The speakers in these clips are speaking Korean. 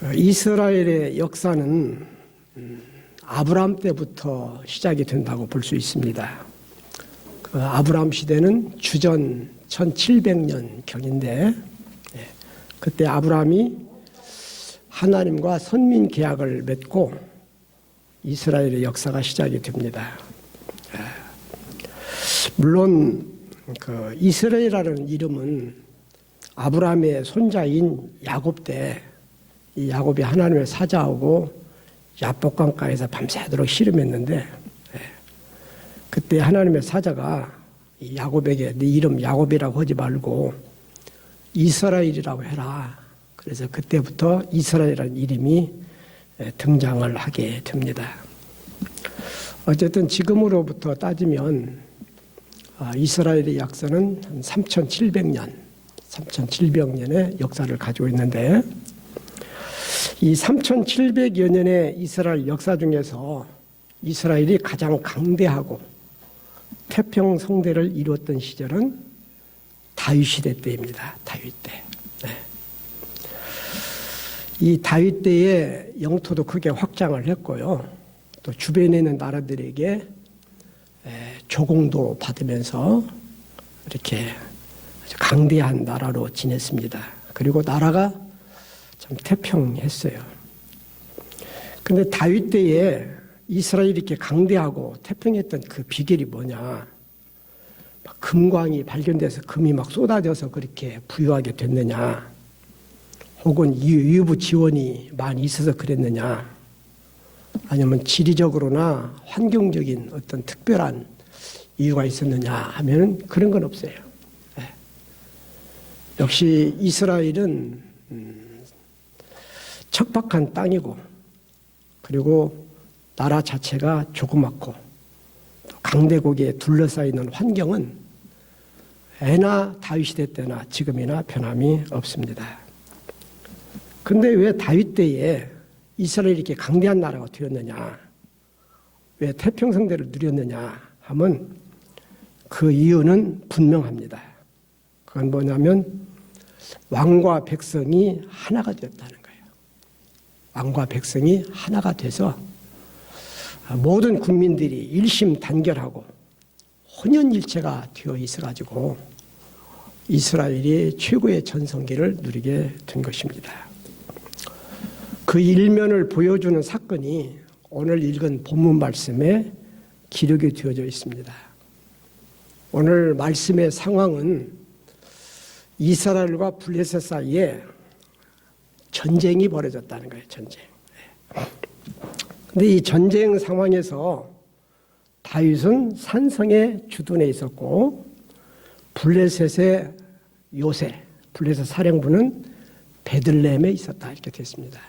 이스라엘의 역사는 아브라함 때부터 시작이 된다고 볼 수 있습니다. 아브라함 시대는 주전 1700년경인데 그때 아브라함이 하나님과 선민 계약을 맺고 이스라엘의 역사가 시작이 됩니다. 물론 이스라엘이라는 이름은 아브라함의 손자인 야곱 때 이 야곱이 하나님의 사자하고 야복강가에서 밤새도록 씨름했는데 그때 하나님의 사자가 이 야곱에게 네 이름 야곱이라고 하지 말고 이스라엘이라고 해라. 그래서 그때부터 이스라엘이라는 이름이 등장을 하게 됩니다. 어쨌든 지금으로부터 따지면 이스라엘의 역사는 한 3700년의 역사를 가지고 있는데 이 3700여 년의 이스라엘 역사 중에서 이스라엘이 가장 강대하고 태평성대를 이루었던 시절은 다윗 시대 때입니다. 다윗 때. 이 다윗 때에 영토도 크게 확장을 했고요. 또 주변에 있는 나라들에게 조공도 받으면서 이렇게 아주 강대한 나라로 지냈습니다. 그리고 나라가 참 태평했어요. 그런데 다윗 때에 이스라엘이 이렇게 강대하고 태평했던 그 비결이 뭐냐? 막 금광이 발견돼서 금이 막 쏟아져서 그렇게 부유하게 됐느냐? 혹은 외부 지원이 많이 있어서 그랬느냐? 아니면 지리적으로나 환경적인 어떤 특별한 이유가 있었느냐 하면 그런 건 없어요. 역시 이스라엘은 척박한 땅이고 그리고 나라 자체가 조그맣고 강대국에 둘러싸이는 환경은 애나 다윗 시대 때나 지금이나 변함이 없습니다. 그런데 왜 다윗 때에 이스라엘이 이렇게 강대한 나라가 되었느냐, 왜 태평성대를 누렸느냐 하면 그 이유는 분명합니다. 그건 뭐냐면 왕과 백성이 하나가 되었다는 거예요. 왕과 백성이 하나가 돼서 모든 국민들이 일심단결하고 혼연일체가 되어 있어가지고 이스라엘이 최고의 전성기를 누리게 된 것입니다. 그 일면을 보여주는 사건이 오늘 읽은 본문 말씀에 기록이 되어져 있습니다. 오늘 말씀의 상황은 이스라엘과 블레셋 사이에 전쟁이 벌어졌다는 거예요. 전쟁. 그런데 이 전쟁 상황에서 다윗은 산성에 주둔해 있었고 블레셋의 요새, 블레셋 사령부는 베들레헴에 있었다 이렇게 됐습니다.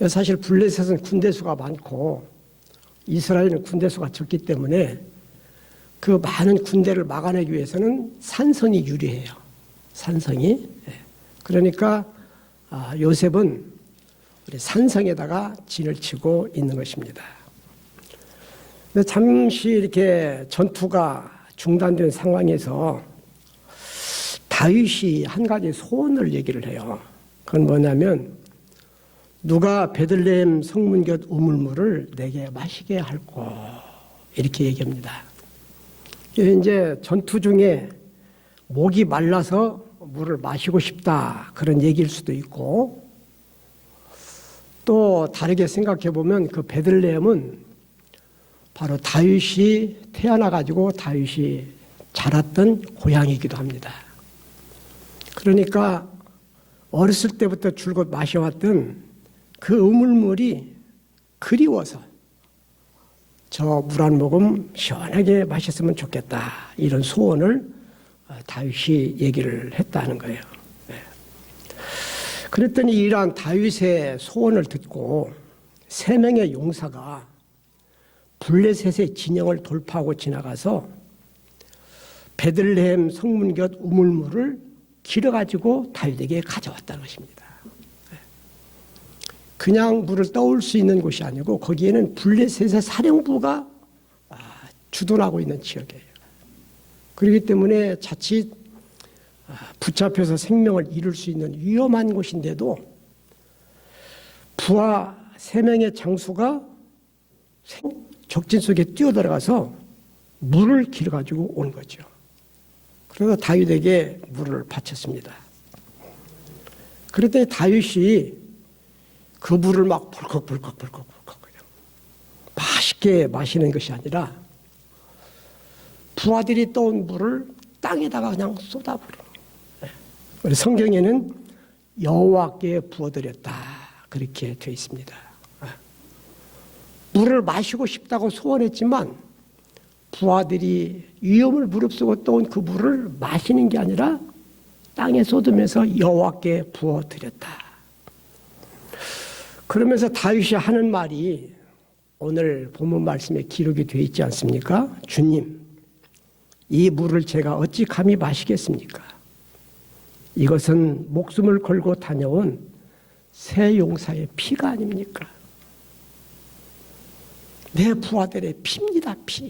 사실 블레셋은 군대수가 많고 이스라엘은 군대수가 적기 때문에 그 많은 군대를 막아내기 위해서는 산성이 유리해요. 산성이. 그러니까 요셉은 산성에다가 진을 치고 있는 것입니다. 근데 잠시 이렇게 전투가 중단된 상황에서 다윗이 한 가지 소원을 얘기를 해요. 그건 뭐냐면 누가 베들레헴 성문 곁 우물물을 내게 마시게 할꼬 이렇게 얘기합니다. 이제 전투 중에 목이 말라서 물을 마시고 싶다 그런 얘기일 수도 있고 또 다르게 생각해 보면 그 베들레헴은 바로 다윗이 태어나가지고 다윗이 자랐던 고향이기도 합니다. 그러니까 어렸을 때부터 줄곧 마셔왔던 그 우물물이 그리워서 저 물 한 모금 시원하게 마셨으면 좋겠다 이런 소원을 다윗이 얘기를 했다는 거예요. 그랬더니 이러한 다윗의 소원을 듣고 3명의 용사가 블레셋의 진영을 돌파하고 지나가서 베들레헴 성문 곁 우물물을 길어가지고 다윗에게 가져왔다는 것입니다. 그냥 물을 떠올 수 있는 곳이 아니고 거기에는 블레셋의 사령부가 주둔하고 있는 지역이에요. 그렇기 때문에 자칫 붙잡혀서 생명을 잃을 수 있는 위험한 곳인데도 부하 3명의 장수가 적진 속에 뛰어들어가서 물을 길어가지고 온 거죠. 그래서 다윗에게 물을 바쳤습니다. 그랬더니 다윗이 그 물을 막 벌컥 그냥 맛있게 마시는 것이 아니라 부하들이 떠온 물을 땅에다가 그냥 쏟아버려요. 우리 성경에는 여호와께 부어드렸다 그렇게 되어 있습니다. 물을 마시고 싶다고 소원했지만 부하들이 위험을 무릅쓰고 떠온 그 물을 마시는 게 아니라 땅에 쏟으면서 여호와께 부어드렸다. 그러면서 다윗이 하는 말이 오늘 본문 말씀에 기록이 되어 있지 않습니까? 주님, 이 물을 제가 어찌 감히 마시겠습니까? 이것은 목숨을 걸고 다녀온 새 용사의 피가 아닙니까? 내 부하들의 피입니다, 피.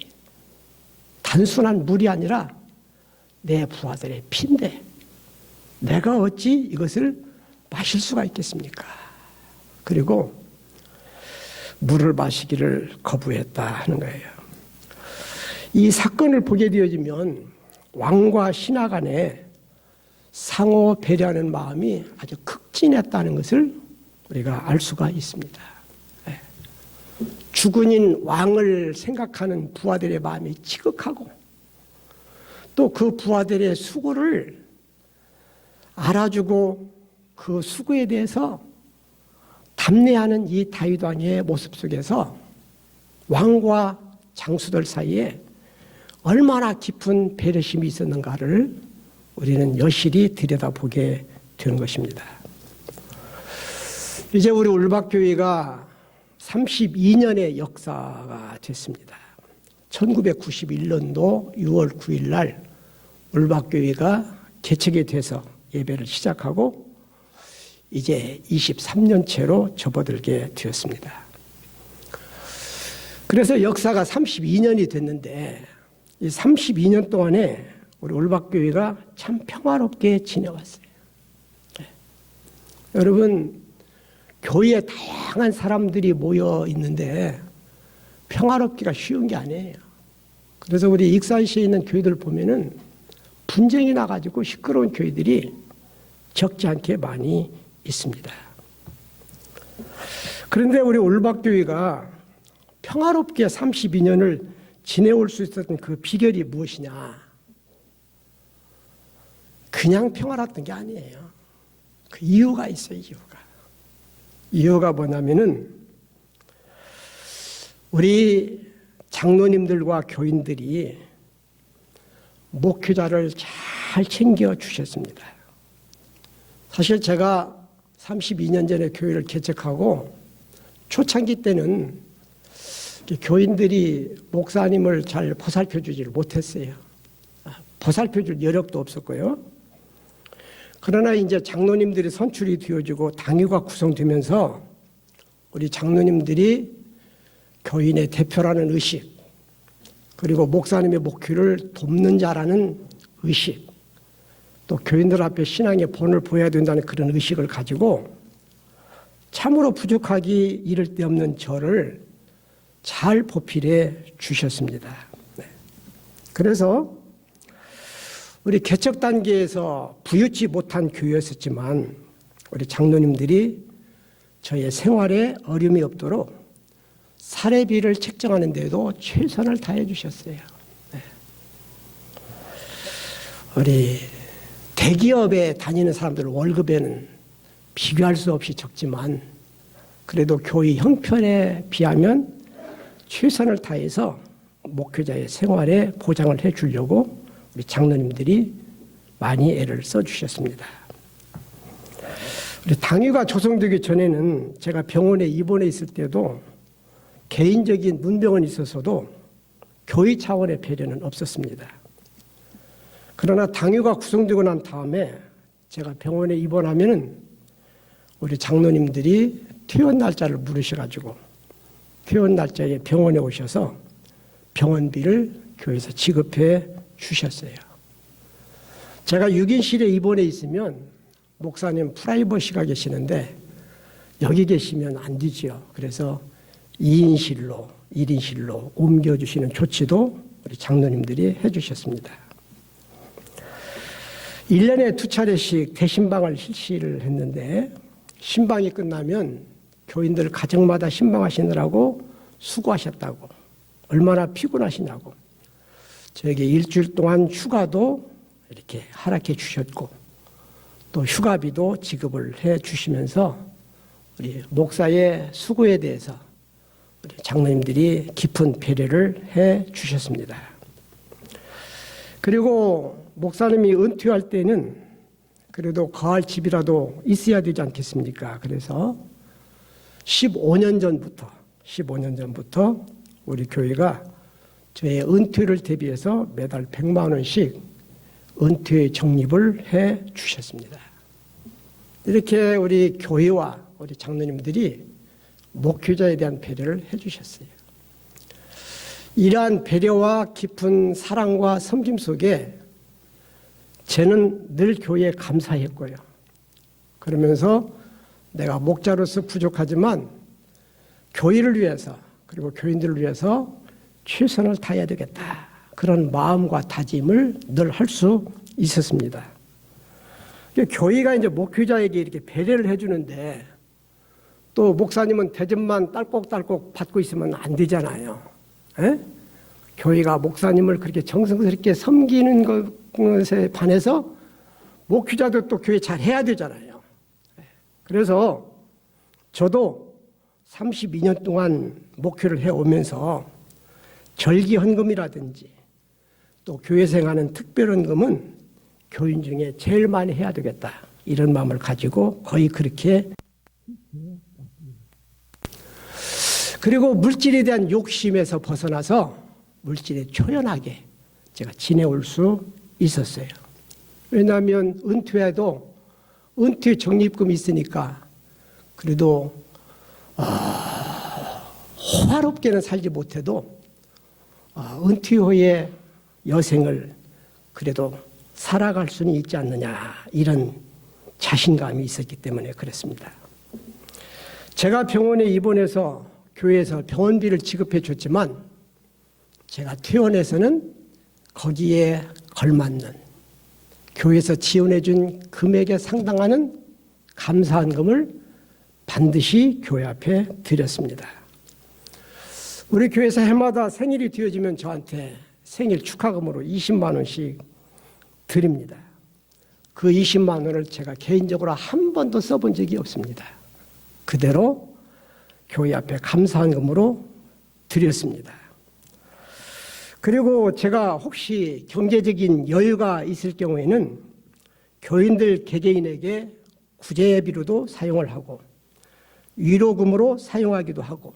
단순한 물이 아니라 내 부하들의 피인데 내가 어찌 이것을 마실 수가 있겠습니까? 그리고 물을 마시기를 거부했다 하는 거예요. 이 사건을 보게 되어지면 왕과 신하 간에 상호 배려하는 마음이 아주 극진했다는 것을 우리가 알 수가 있습니다. 주군인 왕을 생각하는 부하들의 마음이 지극하고 또 그 부하들의 수고를 알아주고 그 수고에 대해서 담내하는 이 다윗 왕의 모습 속에서 왕과 장수들 사이에 얼마나 깊은 배려심이 있었는가를 우리는 여실히 들여다보게 되는 것입니다. 이제 우리 울박교회가 32년의 역사가 됐습니다. 1991년도 6월 9일 날 울박교회가 개척이 돼서 예배를 시작하고 이제 23년째로 접어들게 되었습니다. 그래서 역사가 32년이 됐는데 이 32년 동안에 우리 울박교회가 참 평화롭게 지내왔어요. 네. 여러분, 교회에 다양한 사람들이 모여 있는데 평화롭기가 쉬운 게 아니에요. 그래서 우리 익산시에 있는 교회들 보면은 분쟁이 나가지고 시끄러운 교회들이 적지 않게 많이 있습니다. 그런데 우리 울박교회가 평화롭게 32년을 지내올 수 있었던 그 비결이 무엇이냐? 그냥 평화롭던 게 아니에요. 그 이유가 있어요, 이유가. 이유가 뭐냐면은 우리 장로님들과 교인들이 목회자를 잘 챙겨 주셨습니다. 사실 제가 32년 전에 교회를 개척하고 초창기 때는 교인들이 목사님을 잘 보살펴주지를 못했어요. 보살펴줄 여력도 없었고요. 그러나 이제 장로님들이 선출이 되어지고 당회가 구성되면서 우리 장로님들이 교인의 대표라는 의식, 그리고 목사님의 목회를 돕는 자라는 의식, 또 교인들 앞에 신앙의 본을 보여야 된다는 그런 의식을 가지고 참으로 부족하기 이를 데 없는 저를 잘 보필해 주셨습니다. 네. 그래서 우리 개척 단계에서 부유치 못한 교회였었지만 우리 장로님들이 저의 생활에 어려움이 없도록 사례비를 책정하는 데도 최선을 다해 주셨어요. 네. 우리 대기업에 다니는 사람들 월급에는 비교할 수 없이 적지만 그래도 교회 형편에 비하면 최선을 다해서 목회자의 생활에 보장을 해 주려고 우리 장로님들이 많이 애를 써주셨습니다. 우리 당회가 조성되기 전에는 제가 병원에 입원해 있을 때도 개인적인 문병은 있어서도 교회 차원의 배려는 없었습니다. 그러나 당회가 구성되고 난 다음에 제가 병원에 입원하면은 우리 장로님들이 퇴원 날짜를 물으셔가지고 퇴원 날짜에 병원에 오셔서 병원비를 교회에서 지급해 주셨어요. 제가 6인실에 입원해 있으면 목사님 프라이버시가 계시는데 여기 계시면 안 되지요. 그래서 2인실로, 1인실로 옮겨주시는 조치도 우리 장로님들이 해주셨습니다. 1년에 2차례씩 대신방을 실시를 했는데 신방이 끝나면 교인들 가정마다 신방하시느라고 수고하셨다고, 얼마나 피곤하시냐고 저에게 일주일 동안 휴가도 이렇게 허락해 주셨고 또 휴가비도 지급을 해 주시면서 우리 목사의 수고에 대해서 우리 장로님들이 깊은 배려를 해 주셨습니다. 그리고 목사님이 은퇴할 때는 그래도 거할 집이라도 있어야 되지 않겠습니까? 그래서 15년 전부터 우리 교회가 저의 은퇴를 대비해서 매달 100만 원씩 은퇴 적립을 해 주셨습니다. 이렇게 우리 교회와 우리 장로님들이 목회자에 대한 배려를 해 주셨어요. 이러한 배려와 깊은 사랑과 섬김 속에 저는 늘 교회에 감사했고요. 그러면서 내가 목자로서 부족하지만 교회를 위해서 그리고 교인들을 위해서 최선을 다해야 되겠다. 그런 마음과 다짐을 늘 할 수 있었습니다. 교회가 이제 목회자에게 이렇게 배려를 해주는데 또 목사님은 대접만 딸꾹딸꾹 받고 있으면 안 되잖아요. 에? 교회가 목사님을 그렇게 정성스럽게 섬기는 것에 반해서 목회자도 또 교회 잘 해야 되잖아요. 그래서 저도 32년 동안 목회를 해오면서 절기헌금이라든지 또 교회생하는 특별헌금은 교인 중에 제일 많이 해야 되겠다. 이런 마음을 가지고 거의 그렇게. 그리고 물질에 대한 욕심에서 벗어나서 물질에 초연하게 제가 지내올 수 있었어요. 왜냐하면 은퇴해도 은퇴 적립금이 있으니까 그래도 호화롭게는 살지 못해도 은퇴 후에 여생을 그래도 살아갈 수는 있지 않느냐 이런 자신감이 있었기 때문에 그랬습니다. 제가 병원에 입원해서 교회에서 병원비를 지급해 줬지만 제가 퇴원해서는 거기에 걸맞는 교회에서 지원해 준 금액에 상당하는 감사한금을 반드시 교회 앞에 드렸습니다. 우리 교회에서 해마다 생일이 되어지면 저한테 생일 축하금으로 20만 원씩 드립니다. 그 20만 원을 제가 개인적으로 한 번도 써본 적이 없습니다. 그대로 교회 앞에 감사한금으로 드렸습니다. 그리고 제가 혹시 경제적인 여유가 있을 경우에는 교인들 개개인에게 구제비로도 사용을 하고 위로금으로 사용하기도 하고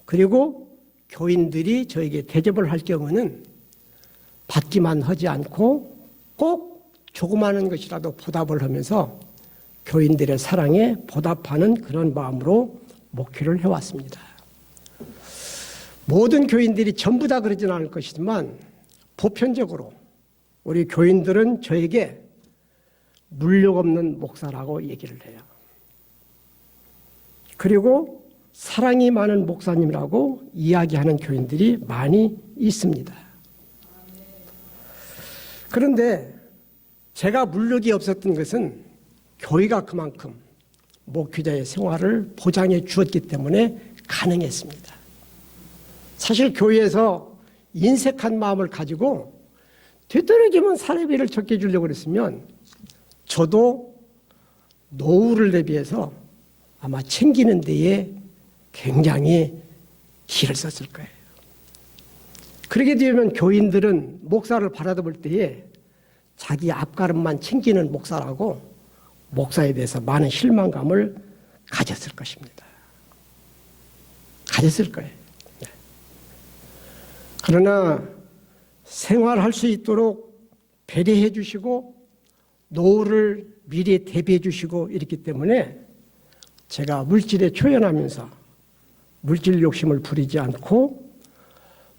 그리고 교인들이 저에게 대접을 할 경우는 받기만 하지 않고 꼭 조그마한 것이라도 보답을 하면서 교인들의 사랑에 보답하는 그런 마음으로 목회를 해왔습니다. 모든 교인들이 전부 다 그러지는 않을 것이지만 보편적으로 우리 교인들은 저에게 물욕 없는 목사라고 얘기를 해요. 그리고 사랑이 많은 목사님이라고 이야기하는 교인들이 많이 있습니다. 그런데 제가 물욕이 없었던 것은 교회가 그만큼 목회자의 생활을 보장해 주었기 때문에 가능했습니다. 사실 교회에서 인색한 마음을 가지고 되도록이면 사례비를 적게 주려고 그랬으면 저도 노후를 대비해서 아마 챙기는 데에 굉장히 기를 썼을 거예요. 그렇게 되면 교인들은 목사를 바라볼 때에 자기 앞가름만 챙기는 목사라고 목사에 대해서 많은 실망감을 가졌을 것입니다. 가졌을 거예요. 네. 그러나 생활할 수 있도록 배려해 주시고 노후를 미리 대비해 주시고 이렇기 때문에 제가 물질에 초연하면서 물질 욕심을 부리지 않고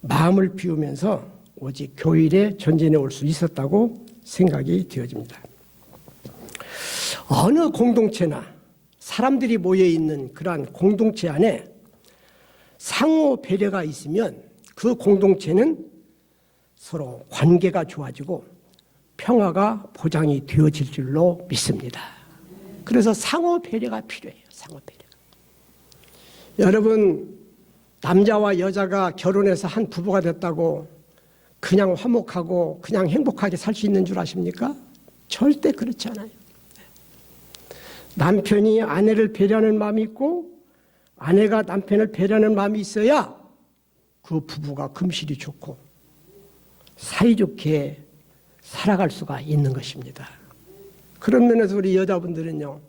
마음을 비우면서 오직 교일에 전진해 올 수 있었다고 생각이 되어집니다. 어느 공동체나 사람들이 모여 있는 그러한 공동체 안에 상호 배려가 있으면 그 공동체는 서로 관계가 좋아지고 평화가 보장이 되어질 줄로 믿습니다. 그래서 상호 배려가 필요해요. 상호 배려. 여러분, 남자와 여자가 결혼해서 한 부부가 됐다고 그냥 화목하고 그냥 행복하게 살 수 있는 줄 아십니까? 절대 그렇지 않아요. 남편이 아내를 배려하는 마음이 있고 아내가 남편을 배려하는 마음이 있어야 그 부부가 금실이 좋고 사이좋게 살아갈 수가 있는 것입니다. 그런 면에서 우리 여자분들은요,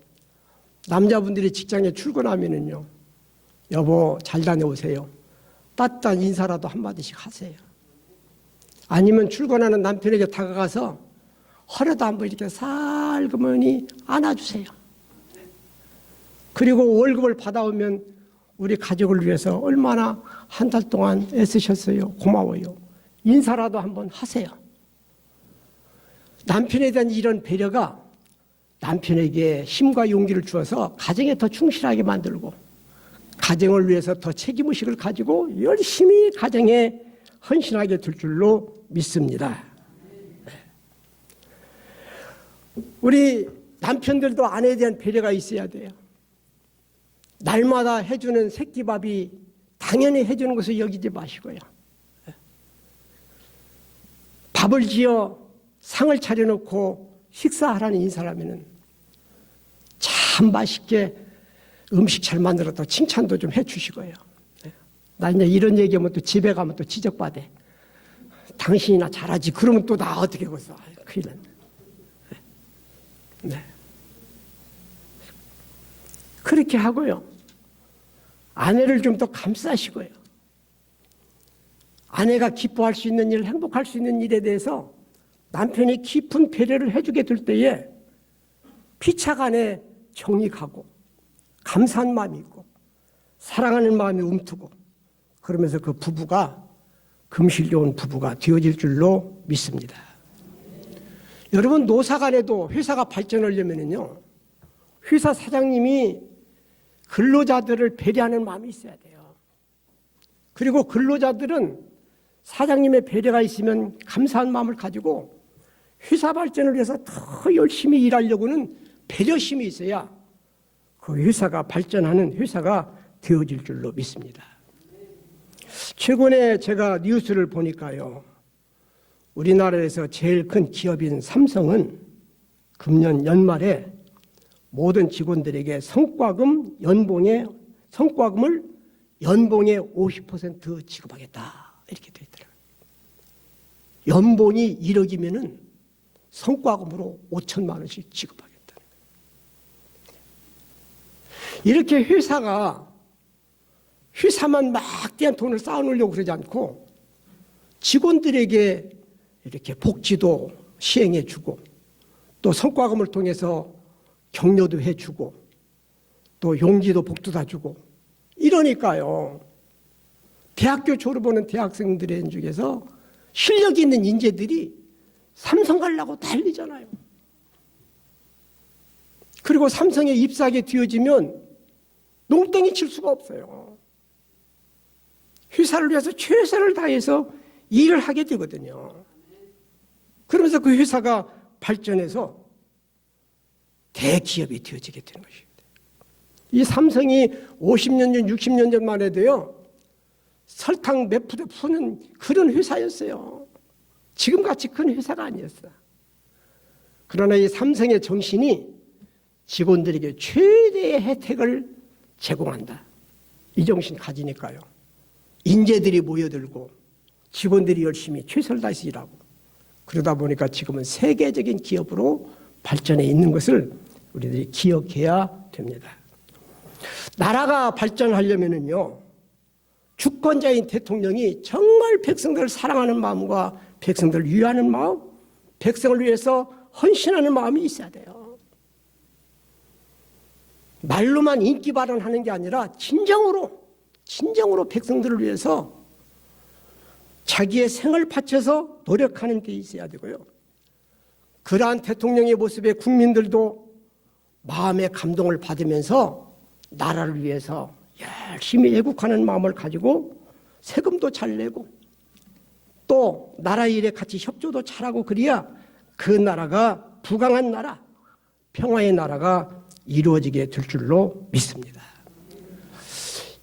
남자분들이 직장에 출근하면은요, 여보 잘 다녀오세요. 따뜻한 인사라도 한마디씩 하세요. 아니면 출근하는 남편에게 다가가서 허리도 한번 이렇게 살그머니 안아주세요. 그리고 월급을 받아오면 우리 가족을 위해서 얼마나 한 달 동안 애쓰셨어요. 고마워요. 인사라도 한번 하세요. 남편에 대한 이런 배려가 남편에게 힘과 용기를 주어서 가정에 더 충실하게 만들고 가정을 위해서 더 책임의식을 가지고 열심히 가정에 헌신하게 될 줄로 믿습니다. 우리 남편들도 아내에 대한 배려가 있어야 돼요. 날마다 해주는 새끼밥이 당연히 해주는 것을 여기지 마시고요. 밥을 지어 상을 차려놓고 식사하라는 인사를 하면은 참 맛있게 음식 잘 만들었다고 칭찬도 좀 해주시고요. 나 이제 이런 얘기하면 또 집에 가면 또 지적받아. 당신이나 잘하지. 그러면 또 나 어떻게 하겠어. 큰일 났네. 네. 그렇게 하고요. 아내를 좀 더 감싸시고요. 아내가 기뻐할 수 있는 일, 행복할 수 있는 일에 대해서 남편이 깊은 배려를 해주게 될 때에 피차간에 정이 가고 감사한 마음이 있고 사랑하는 마음이 움트고 그러면서 그 부부가 금실 좋은 부부가 되어질 줄로 믿습니다. 여러분, 노사간에도 회사가 발전하려면요, 회사 사장님이 근로자들을 배려하는 마음이 있어야 돼요. 그리고 근로자들은 사장님의 배려가 있으면 감사한 마음을 가지고 회사 발전을 위해서 더 열심히 일하려고는 배려심이 있어야 그 회사가 발전하는 회사가 되어질 줄로 믿습니다. 최근에 제가 뉴스를 보니까요, 우리나라에서 제일 큰 기업인 삼성은 금년 연말에 모든 직원들에게 성과금을 연봉의 50% 지급하겠다 이렇게 돼 있더라고요. 연봉이 1억이면은 성과금으로 5천만 원씩 지급하겠다는 거예요. 이렇게 회사만 막대한 돈을 쌓아놓으려고 그러지 않고 직원들에게 이렇게 복지도 시행해주고 또 성과금을 통해서 격려도 해주고 또 용기도 복도 주고 이러니까요, 대학교 졸업하는 대학생들 중에서 실력 있는 인재들이 삼성 가려고 난리잖아요. 그리고 삼성에 입사하게 되어지면 농땡이 칠 수가 없어요. 회사를 위해서 최선을 다해서 일을 하게 되거든요. 그러면서 그 회사가 발전해서 대기업이 되어지게 되는 것입니다. 이 삼성이 50년 전, 60년 전만 해도요, 설탕 몇 푸대 푸는 그런 회사였어요. 지금같이 큰 회사가 아니었어요. 그러나 이 삼성의 정신이 직원들에게 최대의 혜택을 제공한다. 이 정신 가지니까요, 인재들이 모여들고 직원들이 열심히 최선을 다해서 일하고 그러다 보니까 지금은 세계적인 기업으로 발전해 있는 것을 우리들이 기억해야 됩니다. 나라가 발전하려면요, 주권자인 대통령이 정말 백성들을 사랑하는 마음과 백성들을 위하는 마음, 백성을 위해서 헌신하는 마음이 있어야 돼요. 말로만 인기 발언하는 게 아니라 진정으로 백성들을 위해서 자기의 생을 바쳐서 노력하는 게 있어야 되고요. 그러한 대통령의 모습에 국민들도 마음의 감동을 받으면서 나라를 위해서 열심히 애국하는 마음을 가지고 세금도 잘 내고 또 나라 일에 같이 협조도 잘하고 그래야 그 나라가 부강한 나라, 평화의 나라가 이루어지게 될 줄로 믿습니다.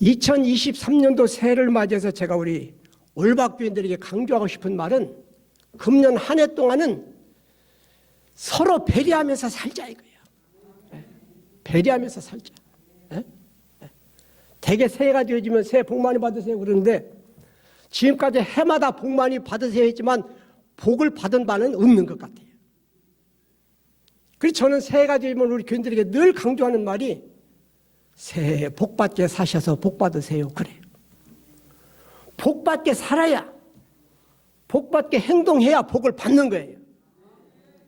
2023년도 새해를 맞이해서 제가 우리 올박교인들에게 강조하고 싶은 말은 금년 한 해 동안은 서로 배려하면서 살자 이거예요. 배려하면서 살자. 대개 새해가 되어지면 새해 복 많이 받으세요 그러는데 지금까지 해마다 복 많이 받으세요 했지만 복을 받은 바는 없는 것 같아요. 그래서 저는 새해가 되면 우리 교인들에게 늘 강조하는 말이 새해 복 받게 사셔서 복 받으세요 그래요. 복 받게 살아야 복 받게 행동해야 복을 받는 거예요.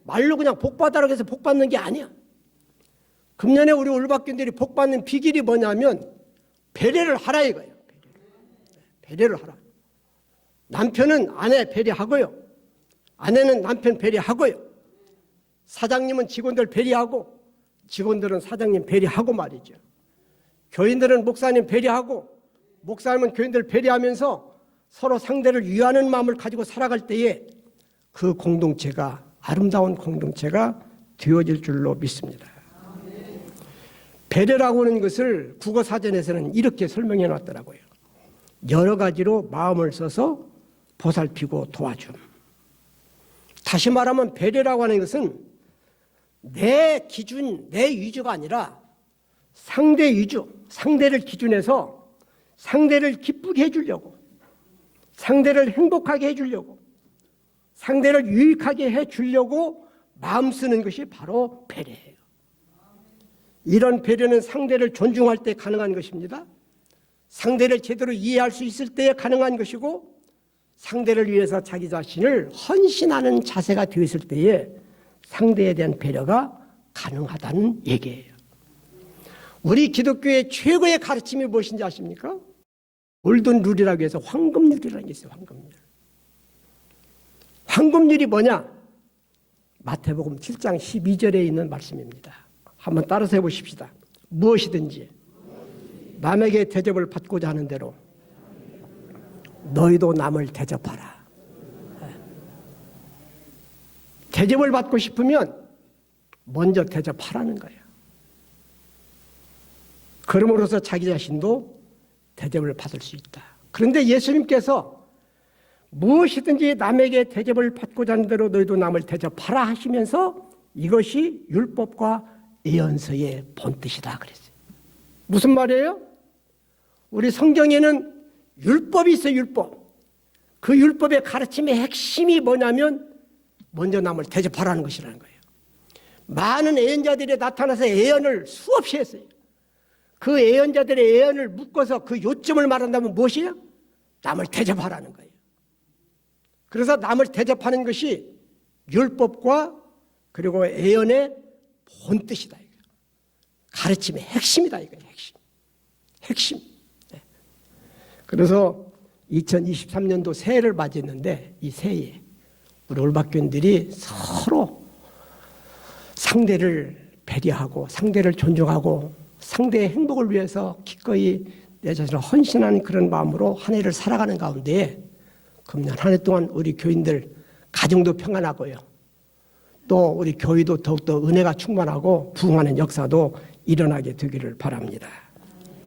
말로 그냥 복 받아라고 해서 복 받는 게 아니야. 금년에 우리 올박교인들이 복 받는 비결이 뭐냐면 배려를 하라 이거예요. 배려를 하라. 남편은 아내 배려하고요. 아내는 남편 배려하고요. 사장님은 직원들 배려하고 직원들은 사장님 배려하고 말이죠. 교인들은 목사님 배려하고 목사님은 교인들 배려하면서 서로 상대를 위하는 마음을 가지고 살아갈 때에 그 공동체가 아름다운 공동체가 되어질 줄로 믿습니다. 배려라고 하는 것을 국어사전에서는 이렇게 설명해 놨더라고요. 여러 가지로 마음을 써서 보살피고 도와줌. 다시 말하면 배려라고 하는 것은 내 기준, 내 위주가 아니라 상대 위주, 상대를 기준해서 상대를 기쁘게 해주려고, 상대를 행복하게 해주려고, 상대를 유익하게 해주려고 마음 쓰는 것이 바로 배려예요. 이런 배려는 상대를 존중할 때 가능한 것입니다. 상대를 제대로 이해할 수 있을 때 가능한 것이고 상대를 위해서 자기 자신을 헌신하는 자세가 되었을 때에 상대에 대한 배려가 가능하다는 얘기예요. 우리 기독교의 최고의 가르침이 무엇인지 아십니까? 골든 룰이라고 해서 황금률이라는 게 있어요. 황금률. 황금률이 뭐냐? 마태복음 7장 12절에 있는 말씀입니다. 한번 따라서 해보십시다. 무엇이든지 남에게 대접을 받고자 하는 대로 너희도 남을 대접하라. 대접을 받고 싶으면 먼저 대접하라는 거예요. 그럼으로써 자기 자신도 대접을 받을 수 있다. 그런데 예수님께서 무엇이든지 남에게 대접을 받고자 하는 대로 너희도 남을 대접하라 하시면서 이것이 율법과 예언서의 본뜻이다 그랬어요. 무슨 말이에요? 우리 성경에는 율법이 있어요. 율법. 그 율법의 가르침의 핵심이 뭐냐면 먼저 남을 대접하라는 것이라는 거예요. 많은 예언자들이 나타나서 예언을 수없이 했어요. 그 예언자들의 예언을 묶어서 그 요점을 말한다면 무엇이냐? 남을 대접하라는 거예요. 그래서 남을 대접하는 것이 율법과 그리고 예언의 본뜻이다. 가르침의 핵심이다. 이거예요. 핵심. 네. 그래서 2023년도 새해를 맞이했는데 이 새해에 우리 올박교인들이 서로 상대를 배려하고 상대를 존중하고 상대의 행복을 위해서 기꺼이 내 자신을 헌신하는 그런 마음으로 한 해를 살아가는 가운데 금년 한 해 동안 우리 교인들 가정도 평안하고요. 또 우리 교회도 더욱더 은혜가 충만하고 부흥하는 역사도 일어나게 되기를 바랍니다.